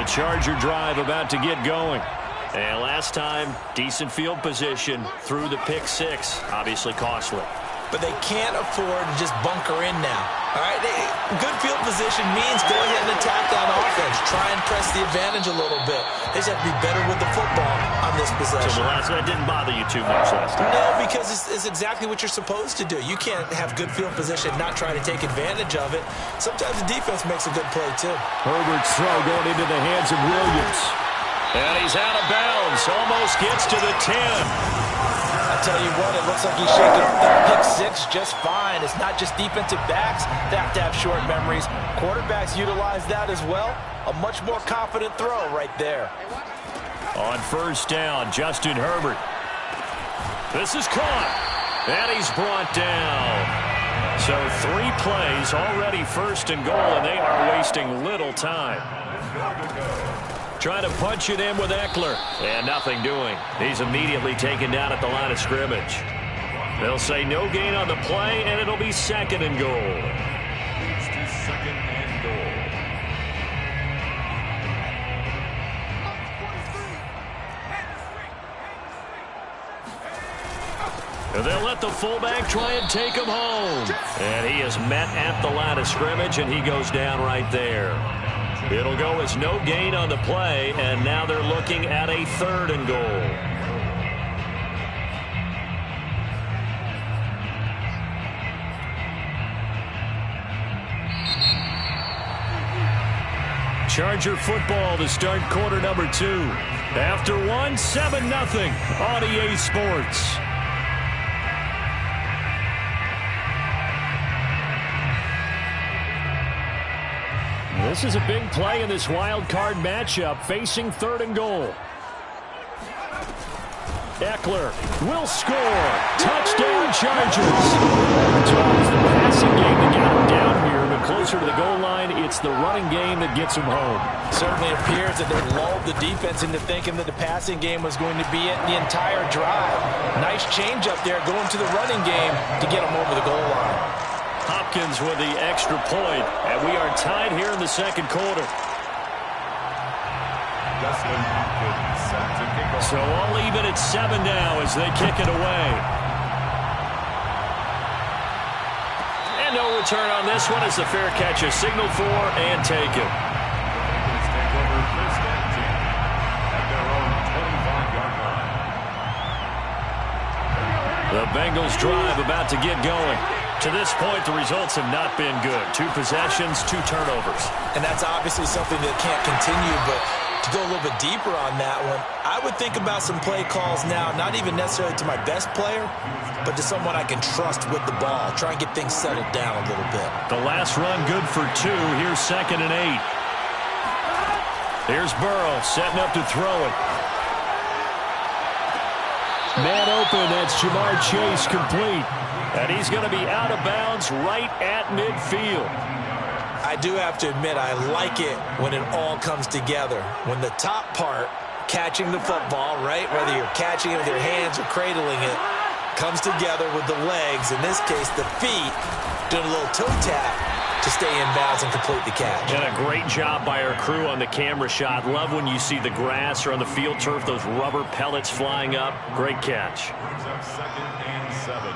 The Charger drive about to get going. And last time, decent field position through the pick six. Obviously costly. But they can't afford to just bunker in now. All right, good field position means go ahead and attack on offense. Try and press the advantage a little bit. They just have to be better with the football on this possession. So the last one didn't bother you too much last time? No, because it's exactly what you're supposed to do. You can't have good field position and not try to take advantage of it. Sometimes the defense makes a good play, too. Herbert's throw going into the hands of Williams. And he's out of bounds. Almost gets to the 10. I tell you what, it looks like he's shaking off that pick six just fine. It's not just defensive backs that have to have short memories. Quarterbacks utilize that as well. A much more confident throw right there. On first down, Justin Herbert. This is caught. And he's brought down. So 3 plays, already first and goal, and they are wasting little time. Trying to punch it in with Eckler. And nothing doing. He's immediately taken down at the line of scrimmage. They'll say no gain on the play, and it'll be second and goal. It's to second and goal. And they'll let the fullback try and take him home. And he is met at the line of scrimmage, and he goes down right there. It'll go as no gain on the play, and now they're looking at a third and goal. Charger football to start quarter number 2. After 1, 7-0 on EA Sports. This is a big play in this wild card matchup, facing third and goal. Eckler will score. Touchdown, Chargers. It's always the passing game that got him down here, but closer to the goal line, it's the running game that gets him home. Certainly appears that they lulled the defense into thinking that the passing game was going to be it the entire drive. Nice change up there going to the running game to get him over the goal line. Hopkins with the extra point, and we are tied here in the second quarter. So all even at 7 now as they kick it away. And no return on this one as the fair catch is signaled for and taken. The Bengals drive about to get going. To this point, the results have not been good. 2 possessions, 2 turnovers. And that's obviously something that can't continue, but to go a little bit deeper on that one, I would think about some play calls now, not even necessarily to my best player, but to someone I can trust with the ball. Try and get things settled down a little bit. The last run good for 2. Here's 2nd and 8. Here's Burrow setting up to throw it. Man open, that's Jamar Chase complete. And he's going to be out of bounds right at midfield. I do have to admit, I like it when it all comes together. When the top part, catching the football, right, whether you're catching it with your hands or cradling it, comes together with the legs, in this case the feet, doing a little toe tap to stay in bounds and complete the catch. And a great job by our crew on the camera shot. Love when you see the grass or on the field turf, those rubber pellets flying up. Great catch. Second and 7.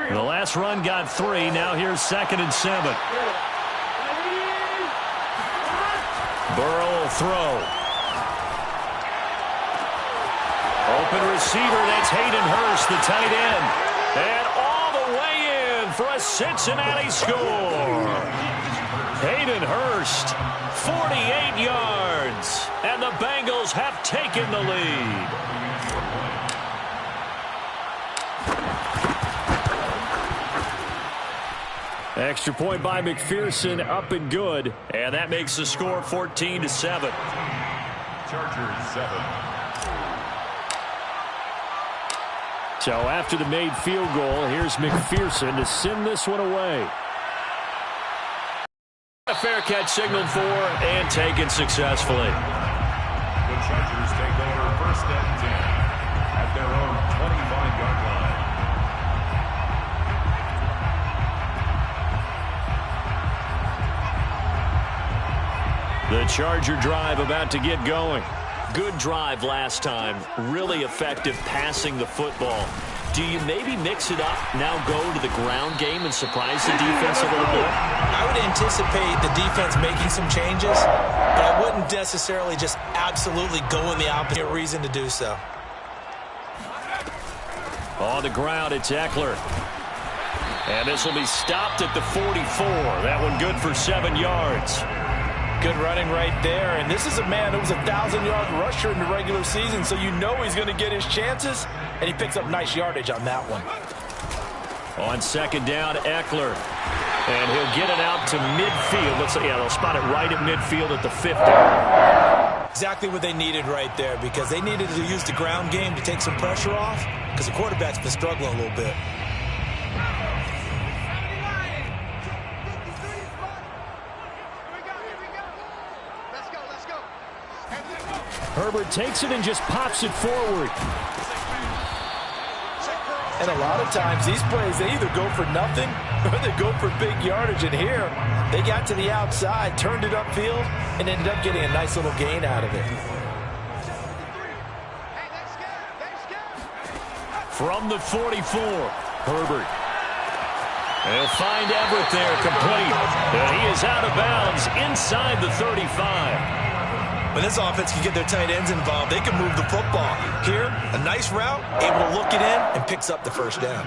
The last run got 3. Now here's 2nd and 7. Burrow will throw. Open receiver, that's Hayden Hurst, the tight end. And all the way in for a Cincinnati score. Hayden Hurst, 48 yards. And the Bengals have taken the lead. Extra point by McPherson, up and good. And that makes the score 14-7. Chargers 7. So after the made field goal, here's McPherson to send this one away. A fair catch signaled for and taken successfully. The Chargers take over 1st and 10 at their own 25-yard line. The The Charger drive about to get going. Good drive last time. Really effective passing the football. Do you maybe mix it up, now go to the ground game and surprise the defense a little bit? I would anticipate the defense making some changes, but I wouldn't necessarily just absolutely go in the opposite reason to do so. On the ground, it's Eckler. And this will be stopped at the 44. That one good for 7 yards. Good running right there. And this is a man who was a 1,000-yard rusher in the regular season, so you know he's going to get his chances. And he picks up nice yardage on that one. On second down, Eckler. And he'll get it out to midfield. Let's say, yeah, they'll spot it right at midfield at the 50. Exactly what they needed right there, because they needed to use the ground game to take some pressure off, because the quarterback's been struggling a little bit. Herbert takes it and just pops it forward. And a lot of times these plays, they either go for nothing or they go for big yardage. And here, they got to the outside, turned it upfield, and ended up getting a nice little gain out of it. From the 44, Herbert. They'll find Everett there, complete. And he is out of bounds inside the 35. When this offense can get their tight ends involved, they can move the football. Here, a nice route, able to look it in, and picks up the first down.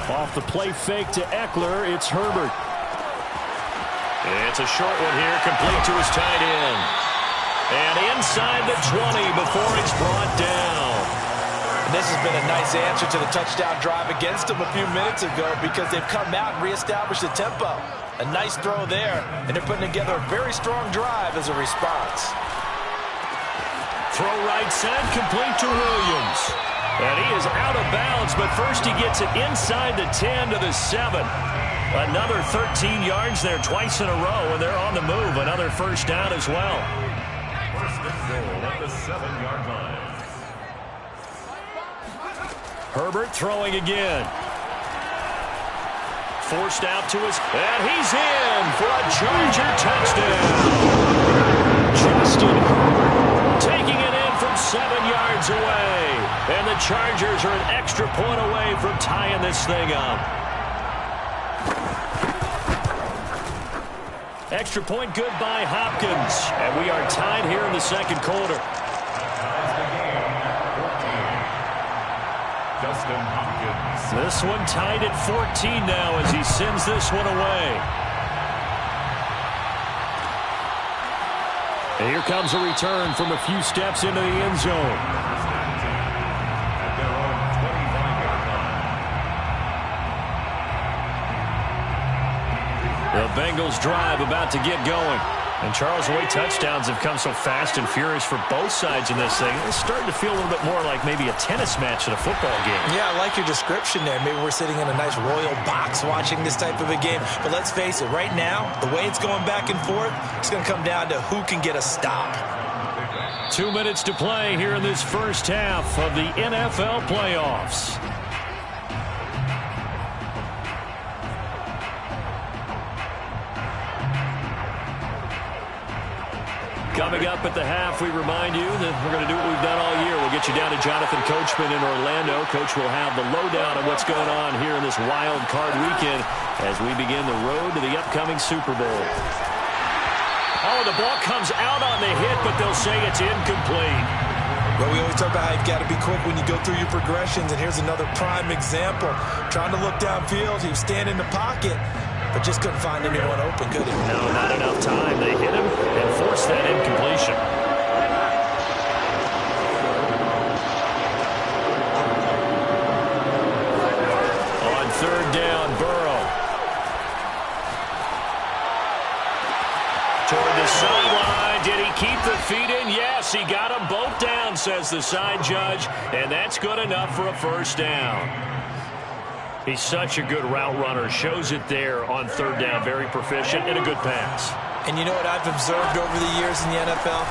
Off the play fake to Eckler, it's Herbert. It's a short one here, complete to his tight end. And inside the 20 before it's brought down. And this has been a nice answer to the touchdown drive against them a few minutes ago, because they've come out and reestablished the tempo. A nice throw there, and they're putting together a very strong drive as a response. Throw right side, complete to Williams. And he is out of bounds, but first he gets it inside the 10 to the 7. Another 13 yards there twice in a row, and they're on the move. Another first down as well. First and goal at the 7-yard line. Herbert throwing again. Forced out to his, and he's in for a Charger touchdown. Justin Herbert taking it in from 7 yards away. And the Chargers are an extra point away from tying this thing up. Extra point good by Hopkins. And we are tied here in the second quarter. Justin Hopkins. This one tied at 14 now as he sends this one away. And here comes a return from a few steps into the end zone. The Bengals drive about to get going. And Charles, the way touchdowns have come so fast and furious for both sides in this thing, it's starting to feel a little bit more like maybe a tennis match at a football game. Yeah, I like your description there. Maybe we're sitting in a nice royal box watching this type of a game. But let's face it, right now, the way it's going back and forth, it's going to come down to who can get a stop. 2 minutes to play here in this first half of the NFL playoffs. Coming up at the half, we remind you that we're going to do what we've done all year. We'll get you down to Jonathan Coachman in Orlando. Coach will have the lowdown on what's going on here in this wild card weekend as we begin the road to the upcoming Super Bowl. Oh, the ball comes out on the hit, but they'll say it's incomplete. Well, we always talk about how you've got to be quick when you go through your progressions, and here's another prime example. Trying to look downfield, he was standing in the pocket, but just couldn't find anyone open, could he? No, not enough time. They hit him and forced that incompletion. On third down, Burrow. Toward the sideline. Did he keep the feet in? Yes, he got them both down, says the side judge, and that's good enough for a first down. He's such a good route runner. Shows it there on third down. Very proficient and a good pass. And you know what I've observed over the years in the NFL?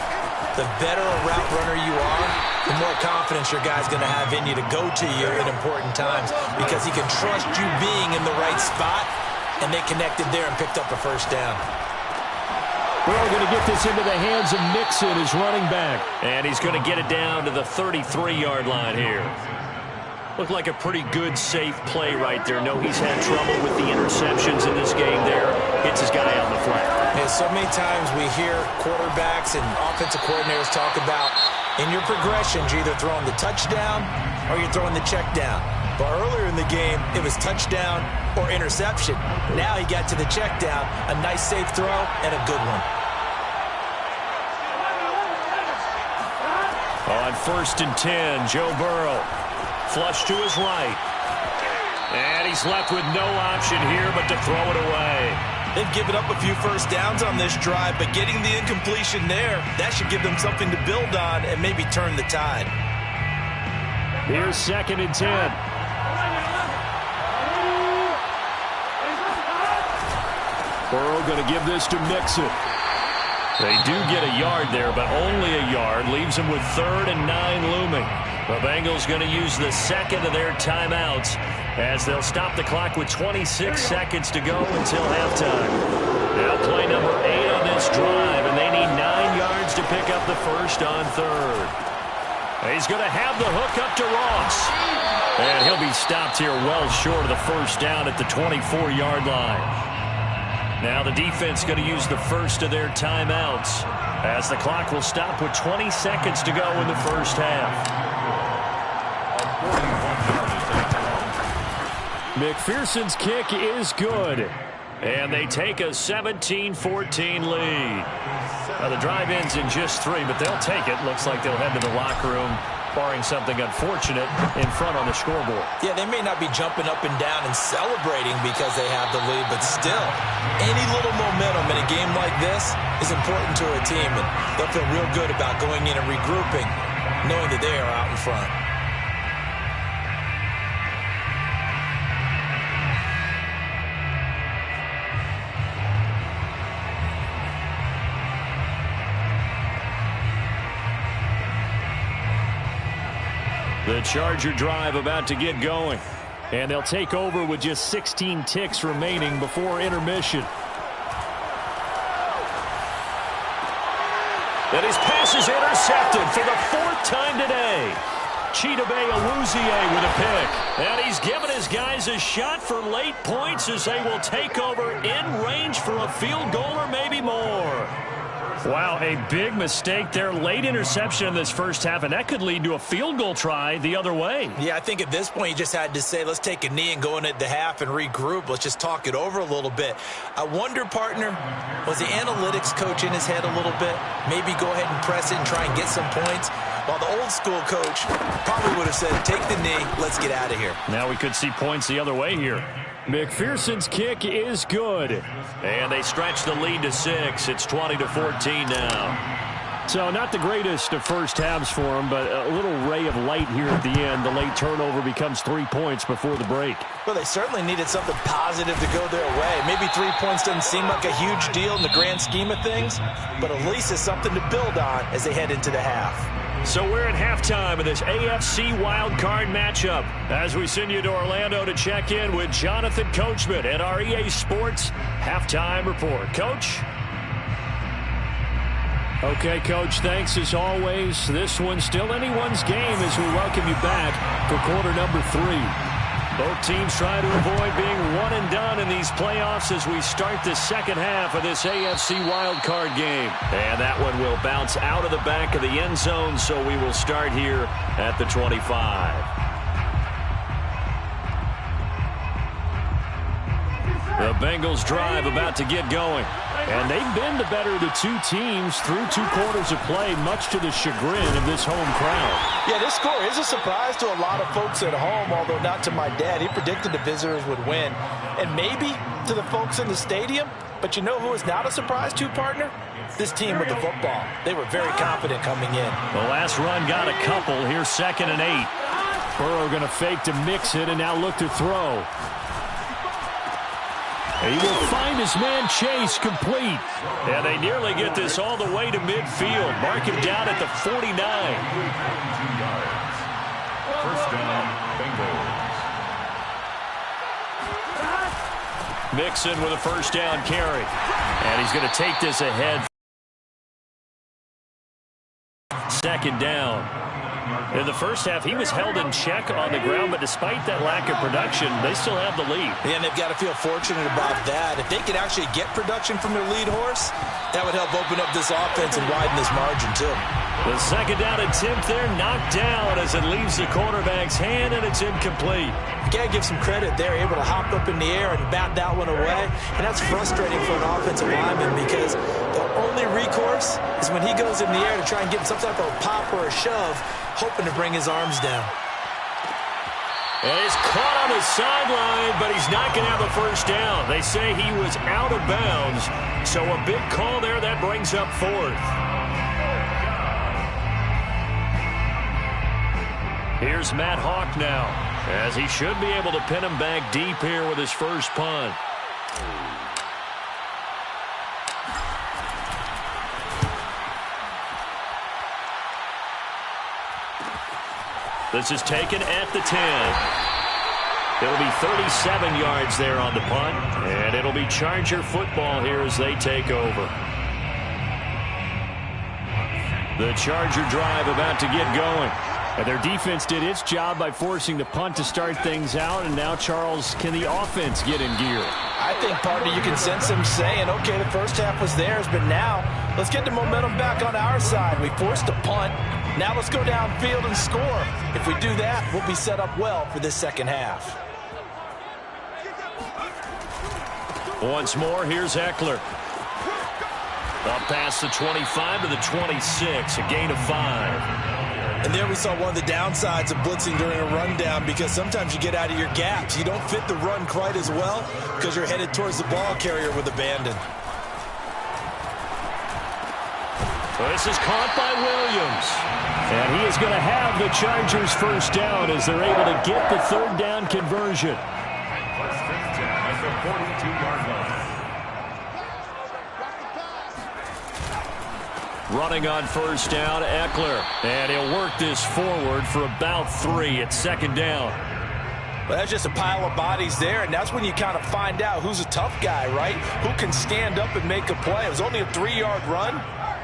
The better a route runner you are, the more confidence your guy's going to have in you to go to you at important times, because he can trust you being in the right spot, and they connected there and picked up a first down. We're going to get this into the hands of Mixon as running back. And he's going to get it down to the 33-yard line here. Looked like a pretty good, safe play right there. No, he's had trouble with the interceptions in this game there. Hits his guy out in the flat. And so many times we hear quarterbacks and offensive coordinators talk about in your progressions, you're either throwing the touchdown or you're throwing the check down. But earlier in the game, it was touchdown or interception. Now he got to the check down, a nice safe throw, and a good one. On 1st and 10, Joe Burrow. Flush to his right. And he's left with no option here but to throw it away. They've given up a few first downs on this drive, but getting the incompletion there, that should give them something to build on and maybe turn the tide. Here's 2nd and 10. Burrow going to give this to Mixon. They do get a yard there, but only a yard. Leaves them with 3rd and 9 looming. The Bengals going to use the second of their timeouts as they'll stop the clock with 26 seconds to go until halftime. Now play number 8 on this drive, and they need 9 yards to pick up the first on 3rd. He's going to have the hook up to Ross. And he'll be stopped here well short of the first down at the 24-yard line. Now the defense going to use the first of their timeouts as the clock will stop with 20 seconds to go in the first half. McPherson's kick is good. And they take a 17-14 lead. Now the drive ends in just 3, but they'll take it. Looks like they'll head to the locker room, barring something unfortunate in front on the scoreboard. Yeah, they may not be jumping up and down and celebrating because they have the lead, but still, any little momentum in a game like this is important to a team, and they'll feel real good about going in and regrouping, knowing that they are out in front. The Charger drive about to get going. And they'll take over with just 16 ticks remaining before intermission. And his pass is intercepted for the 4th time today. Chidobe Awuzie with a pick. And he's given his guys a shot for late points as they will take over in range for a field goal or maybe more. Wow, a big mistake there. Late interception in this first half, and that could lead to a field goal try the other way. Yeah, I think at this point you just had to say, let's take a knee and go in at the half and regroup. Let's just talk it over a little bit. I wonder, partner, was the analytics coach in his head a little bit? Maybe go ahead and press it and try and get some points? While the old school coach probably would have said, take the knee, let's get out of here. Now we could see points the other way here. McPherson's kick is good. And they stretch the lead to 6. It's 20-14 now. So not the greatest of first halves for them, but a little ray of light here at the end. The late turnover becomes 3 points before the break. Well, they certainly needed something positive to go their way. Maybe 3 points doesn't seem like a huge deal in the grand scheme of things, but at least it's something to build on as they head into the half. So we're at halftime of this AFC wildcard matchup as we send you to Orlando to check in with Jonathan Coachman at our EA Sports Halftime Report. Coach? Okay, Coach, thanks as always. This one's still anyone's game as we welcome you back for quarter number 3. Both teams try to avoid being one and done in these playoffs as we start the second half of this AFC wildcard game. And that one will bounce out of the back of the end zone, so we will start here at the 25. The Bengals drive about to get going. And they've been the better of the two teams through 2 quarters of play, much to the chagrin of this home crowd. Yeah, this score is a surprise to a lot of folks at home, although not to my dad. He predicted the visitors would win. And maybe to the folks in the stadium. But you know who is not a surprise to, partner? This team with the football. They were very confident coming in. The last run got a couple. Here's 2nd and 8. Burrow going to fake to mix it and now look to throw. He will find his man Chase complete. And they nearly get this all the way to midfield. Mark him down at the 49. First down, Bengals. Mixon with a first down carry. And he's going to take this ahead. second down. In the first half, he was held in check on the ground, but despite that lack of production, they still have the lead. Yeah, and they've got to feel fortunate about that. If they could actually get production from their lead horse, that would help open up this offense and widen this margin, too. The second down attempt there knocked down as it leaves the quarterback's hand, and it's incomplete. You got to give some credit. They're able to hop up in the air and bat that one away, and that's frustrating for an offensive lineman because the only recourse is when he goes in the air to try and get some type of pop or a shove, hoping to bring his arms down. And he's caught on the sideline, but he's not going to have a first down. They say he was out of bounds, so a big call there. That brings up fourth. Here's Matt Hawk now, as he should be able to pin him back deep here with his first punt. This is taken at the 10. It'll be 37 yards there on the punt, and it'll be Charger football here as they take over. The Charger drive about to get going. And their defense did its job by forcing the punt to start things out, and now, Charles, can the offense get in gear? I think, partner, you can sense them saying, okay, the first half was theirs, but now let's get the momentum back on our side. We forced a punt. Now let's go downfield and score. If we do that, we'll be set up well for this second half. Once more, here's Eckler. Up past the 25 to the 26, a gain of 5. And there we saw one of the downsides of blitzing during a rundown, because sometimes you get out of your gaps. You don't fit the run quite as well because you're headed towards the ball carrier with abandon. Well, this is caught by Williams. And he is going to have the Chargers first down as they're able to get the third down conversion. First and 10 at the 42-yard line. Running on first down, Eckler. And he'll work this forward for about 3 at second down. Well, that's just a pile of bodies there, and that's when you kind of find out who's a tough guy, right? Who can stand up and make a play. It was only a 3-yard run,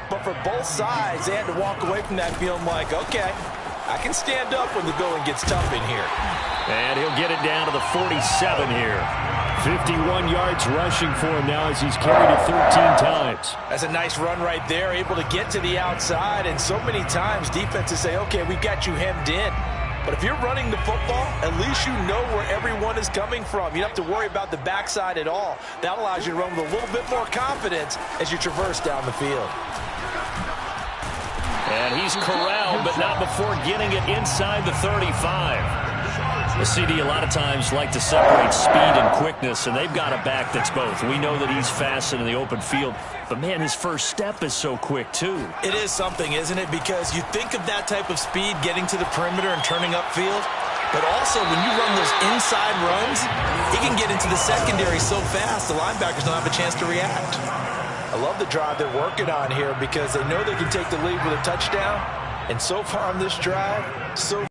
but for both sides, they had to walk away from that feeling like, okay, I can stand up when the going gets tough in here. And he'll get it down to the 47 here. 51 yards rushing for him now as he's carried it 13 times. That's a nice run right there, able to get to the outside, and so many times defenses say, okay, we've got you hemmed in. But if you're running the football, at least you know where everyone is coming from. You don't have to worry about the backside at all. That allows you to run with a little bit more confidence as you traverse down the field. And he's corralled, but not before getting it inside the 35. The CD a lot of times like to separate speed and quickness, and they've got a back that's both. We know that he's fast in the open field, but, man, his first step is so quick, too. It is something, isn't it? Because you think of that type of speed getting to the perimeter and turning upfield, but also when you run those inside runs, he can get into the secondary so fast the linebackers don't have a chance to react. I love the drive they're working on here because they know they can take the lead with a touchdown, and so far on this drive, so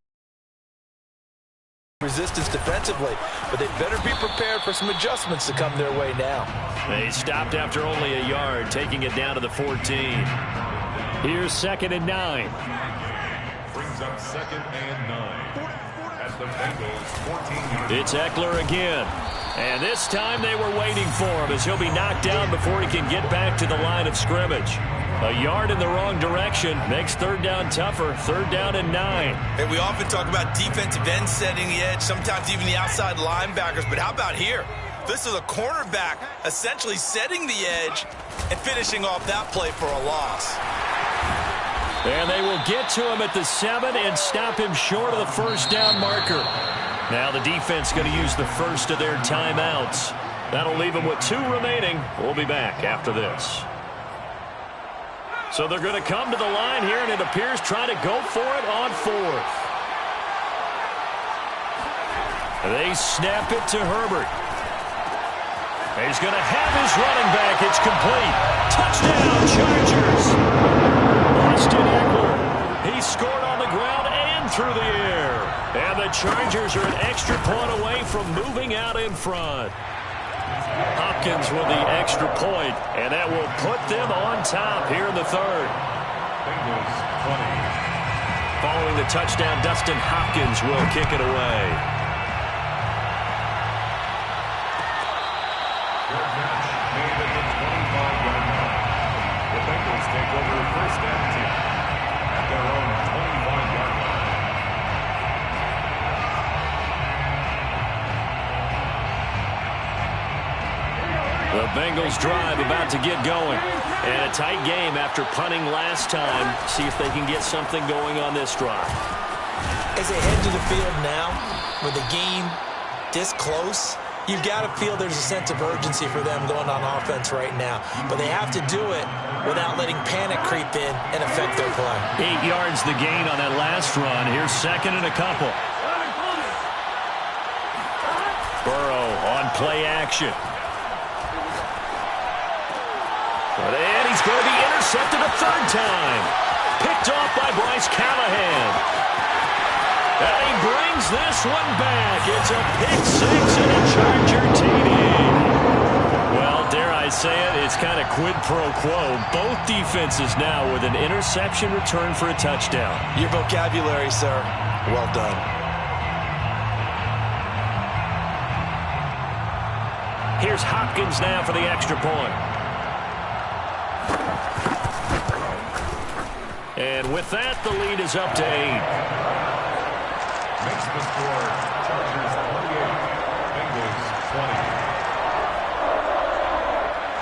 resistance defensively, but they better be prepared for some adjustments to come their way now. They stopped after only a yard, taking it down to the 14. Here's 2nd and 9. Brings up 2nd and 9 at the Bengals 14-yard line. It's Eckler again. And this time they were waiting for him as he'll be knocked down before he can get back to the line of scrimmage. A yard in the wrong direction makes third down tougher. 3rd down and 9. And we often talk about defensive ends setting the edge, sometimes even the outside linebackers. But how about here? This is a cornerback essentially setting the edge and finishing off that play for a loss. And they will get to him at the 7 and stop him short of the first down marker. Now the defense going to use the first of their timeouts. That'll leave them with 2 remaining. We'll be back after this. So they're going to come to the line here, and it appears trying to go for it on 4th. They snap it to Herbert. He's going to have his running back. It's complete. Touchdown, Chargers. Austin Eckler. He scored on the ground and through the air. And the Chargers are an extra point away from moving out in front. Hopkins with the extra point, and that will put them on top here in the 3rd. Bengals 20. Following the touchdown, Dustin Hopkins will kick it away. Fair catch made at the 25-yard line. The Bengals take over first and 10 at their own 25-yard line. The Bengals drive about to get going. And a tight game after punting last time. See if they can get something going on this drive. As they head to the field now, with the game this close, you've got to feel there's a sense of urgency for them going on offense right now. But they have to do it without letting panic creep in and affect their play. 8 yards the gain on that last run. Here's second and a couple. Burrow on play action. And he's going to be intercepted a third time. Picked off by Bryce Callahan. And he brings this one back. It's a pick six and a Charger TD. Well, dare I say it, it's kind of quid pro quo. Both defenses now with an interception return for a touchdown. Your vocabulary, sir. Well done. Here's Hopkins now for the extra point. And with that, the lead is up to 8. Makes the score Chargers 28, Bengals 20.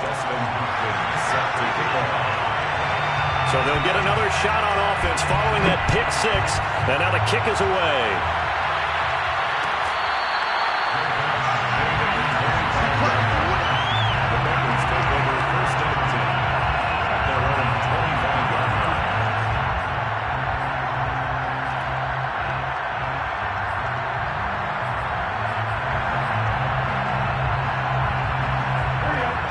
Dustin Hopkins set to kick off. So they'll get another shot on offense following that pick six. And now the kick is away. The Bengals take over first and 10 at their own 25-yard line.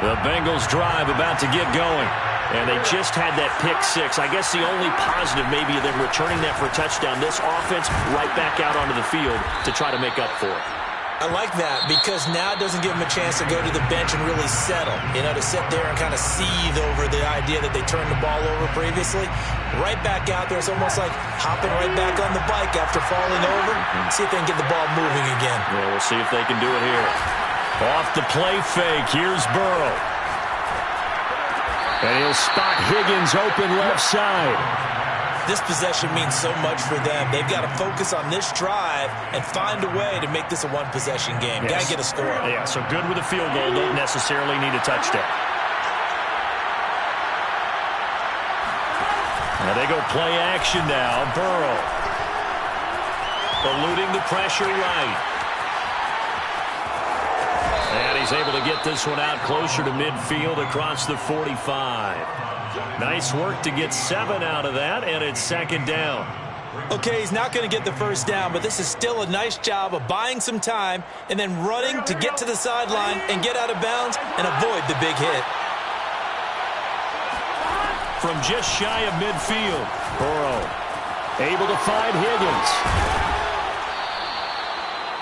The Bengals drive about to get going. And they just had that pick six. I guess the only positive maybe of them returning that for a touchdown. This offense right back out onto the field to try to make up for it. I like that because now it doesn't give them a chance to go to the bench and really settle. You know, to sit there and kind of seethe over the idea that they turned the ball over previously. Right back out there. It's almost like hopping right back on the bike after falling over. See if they can get the ball moving again. Yeah, we'll see if they can do it here. Off the play fake. Here's Burrow. And he'll spot Higgins open left side. This possession means so much for them. They've got to focus on this drive and find a way to make this a one-possession game. Yes. Got to get a score. Yeah, so good with a field goal. Don't necessarily need a touchdown. Now they go play action now. Burrow. Eluding the pressure right. And he's able to get this one out closer to midfield across the 45. Nice work to get 7 out of that, and it's second down. Okay, he's not going to get the first down, but this is still a nice job of buying some time and then running to get to the sideline and get out of bounds and avoid the big hit. From just shy of midfield, Burrow able to find Higgins.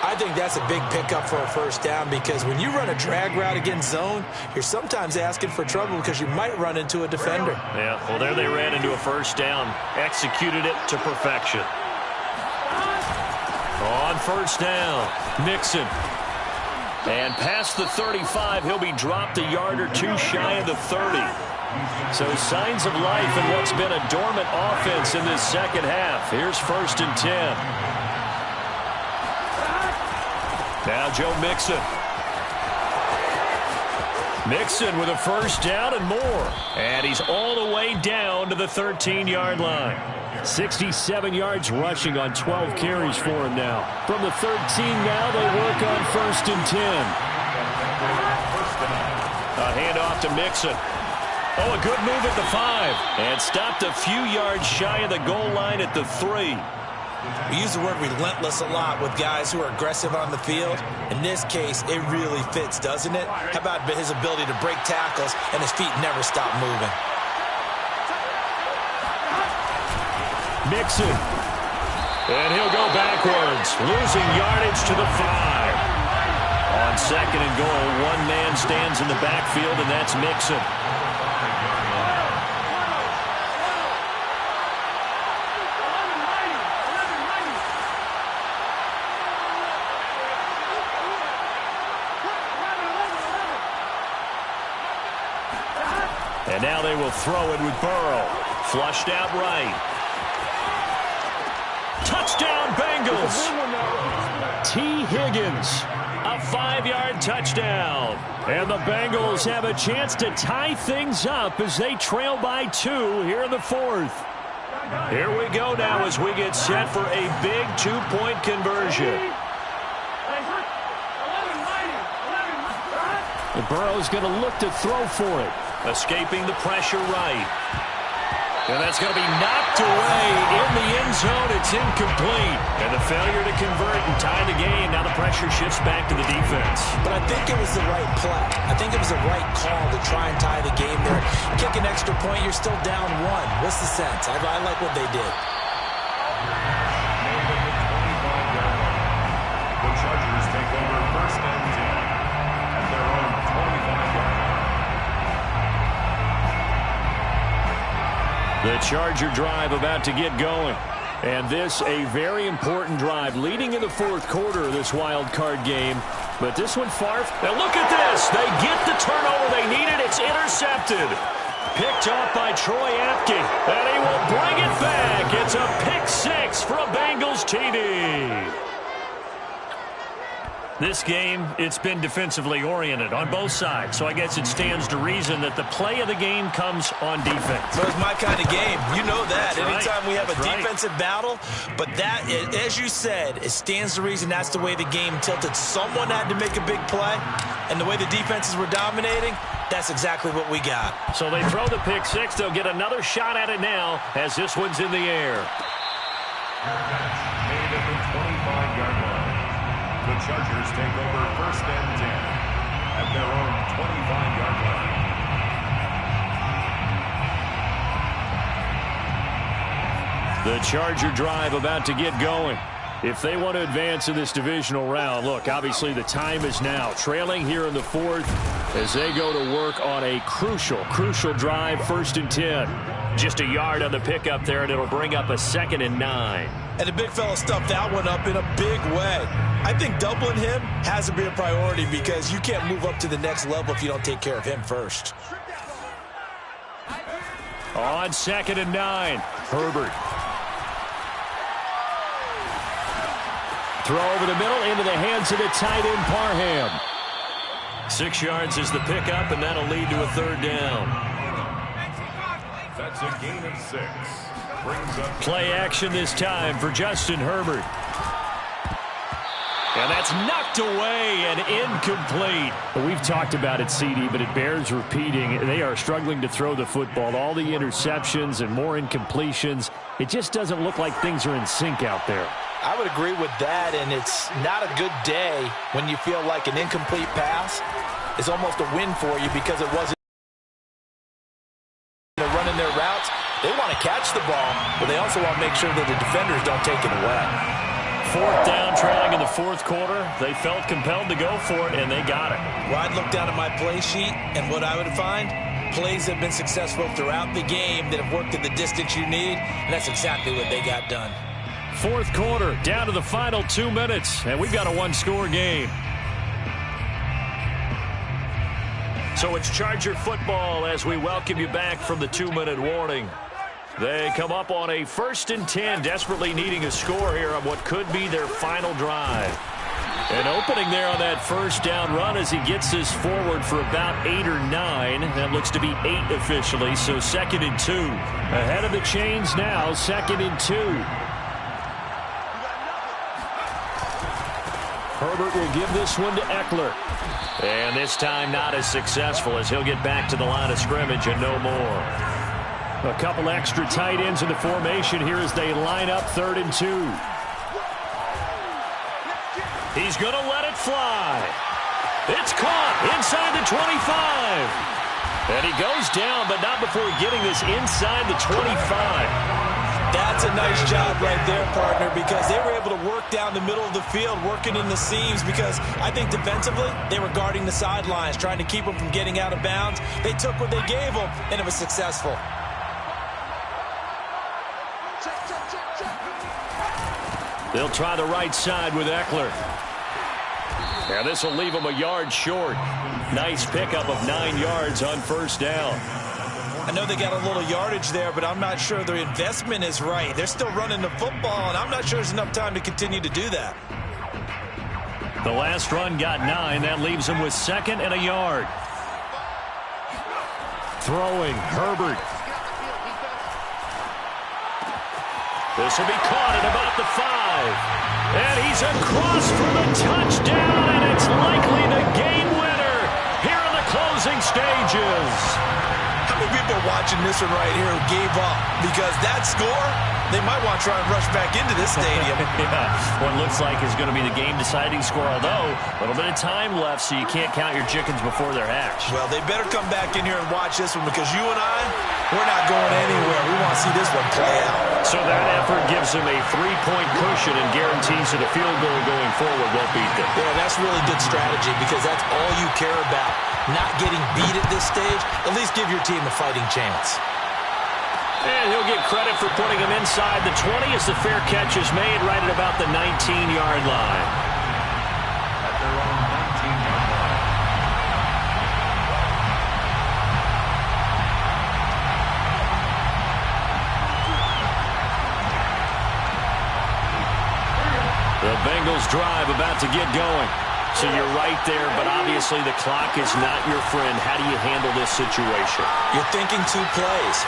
I think that's a big pickup for a first down because when you run a drag route against zone, you're sometimes asking for trouble because you might run into a defender. Yeah, well, there they ran into a first down. Executed it to perfection. On first down, Mixon. And past the 35, he'll be dropped a yard or two shy of the 30. So signs of life in what's been a dormant offense in this second half. Here's first and 10. Now Joe Mixon. Mixon with a first down and more. And he's all the way down to the 13-yard line. 67 yards rushing on 12 carries for him now. From the 13 now, they work on first and 10. A handoff to Mixon. Oh, a good move at the 5. And stopped a few yards shy of the goal line at the 3. We use the word relentless a lot with guys who are aggressive on the field. In this case, it really fits, doesn't it? How about his ability to break tackles and his feet never stop moving? Mixon. And he'll go backwards, losing yardage to the 5. On second and goal, one man stands in the backfield, and that's Mixon. And now they will throw it with Burrow. Flushed out right. Touchdown, Bengals. T. Higgins, a 5-yard touchdown. And the Bengals have a chance to tie things up as they trail by 2 here in the 4th. Here we go now as we get set for a big 2-point conversion. And Burrow's going to look to throw for it. Escaping the pressure right. And that's going to be knocked away in the end zone. It's incomplete. And the failure to convert and tie the game. Now the pressure shifts back to the defense. But I think it was the right play. I think it was the right call to try and tie the game there. Kick an extra point, you're still down 1. What's the sense? I like what they did. The Chargers take over first and 10 at their own 25-yard line. The Charger drive about to get going. And this a very important drive leading in the 4th quarter of this wild card game. But this one far. Now look at this. They get the turnover they needed. It's intercepted. Picked off by Troy Apke. And he will bring it back. It's a pick 6 for a Bengals TD. This game, it's been defensively oriented on both sides. So I guess it stands to reason that the play of the game comes on defense. So it's my kind of game. You know that. That's Anytime right. we have That's a right. defensive battle. But that, as you said, it stands to reason that's the way the game tilted. Someone had to make a big play. And the way the defenses were dominating, that's exactly what we got. So they throw the pick 6. They'll get another shot at it now as this one's in the air. Made at the 25-yard line. The Chargers take over first and 10 at their own 25-yard line. The Charger drive about to get going. If they want to advance in this divisional round, look, obviously the time is now. Trailing here in the 4th as they go to work on a crucial drive, 1st and 10. Just a yard on the pickup there, and it'll bring up a 2nd and 9. And the big fella stuffed that one up in a big way. I think doubling him has to be a priority because you can't move up to the next level if you don't take care of him first. On 2nd and 9, Herbert. Throw over the middle into the hands of the tight end, Parham. 6 yards is the pickup, and that'll lead to a 3rd down. That's a gain of 6. Brings up Play action this time for Justin Herbert. And that's knocked away and incomplete. We've talked about it, CD, but it bears repeating. They are struggling to throw the football. All the interceptions and more incompletions. It just doesn't look like things are in sync out there. I would agree with that, and it's not a good day when you feel like an incomplete pass is almost a win for you because it wasn't running their routes. They want to catch the ball, but they also want to make sure that the defenders don't take it away. 4th down, trailing in the 4th quarter. They felt compelled to go for it, and they got it. Well, I'd look down at my play sheet, and what I would find, plays have been successful throughout the game that have worked at the distance you need, and that's exactly what they got done. 4th quarter, down to the final 2 minutes, and we've got a 1-score game. So it's Charger football as we welcome you back from the 2-minute warning. They come up on a 1st and 10, desperately needing a score here on what could be their final drive. And opening there on that 1st down run as he gets this forward for about 8 or 9. That looks to be 8 officially, so 2nd and 2. Ahead of the chains now, 2nd and 2. Herbert will give this one to Eckler. And this time not as successful as he'll get back to the line of scrimmage and no more. A couple extra tight ends in the formation here as they line up 3rd and 2. He's going to let it fly. It's caught inside the 25. And he goes down, but not before getting this inside the 25. That's a nice job right there, partner, because they were able to work down the middle of the field, working in the seams, because I think defensively they were guarding the sidelines, trying to keep them from getting out of bounds. They took what they gave them, and it was successful. They'll try the right side with Eckler. And this will leave him a yard short. Nice pickup of 9 yards on 1st down. I know they got a little yardage there, but I'm not sure their investment is right. They're still running the football, and I'm not sure there's enough time to continue to do that. The last run got 9. That leaves him with 2nd and a yard. Throwing, Herbert. This will be caught at about the 5. And he's across for the touchdown, and it's likely the game winner here in the closing stages. How many people are watching this one right here who gave up? Because that score, they might want to try and rush back into this stadium. Yeah, what looks like is going to be the game-deciding score, although a little bit of time left, so you can't count your chickens before they're hatched. Well, they better come back in here and watch this one, because you and I, we're not going anywhere. We want to see this one play out. So that effort gives them a 3-point cushion and guarantees that a field goal going forward won't beat them. Yeah, that's really good strategy, because that's all you care about. Not getting beat at this stage, at least give your team a fighting chance. And he'll get credit for putting him inside the 20 as the fair catch is made right at about the 19-yard line. At their own 19-yard line. The Bengals drive about to get going. So you're right there, but obviously the clock is not your friend. How do you handle this situation? You're thinking 2 plays.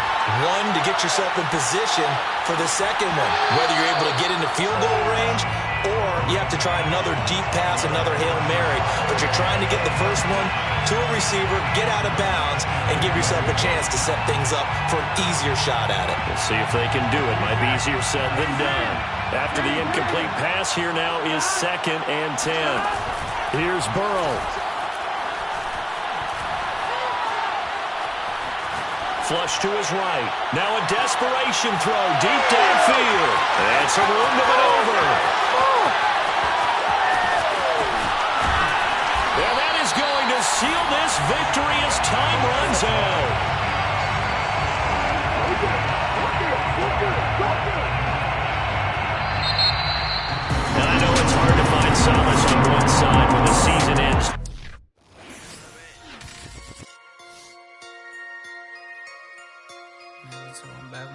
One, to get yourself in position for the second one, whether you're able to get into field goal range or you have to try another deep pass, another Hail Mary, but you're trying to get the first one to a receiver, get out of bounds, and give yourself a chance to set things up for an easier shot at it. We'll see if they can do it. Might be easier said than done. After the incomplete pass, here now is 2nd and 10. Here's Burrow. Flush to his right. Now a desperation throw deep downfield. And some room to maneuver.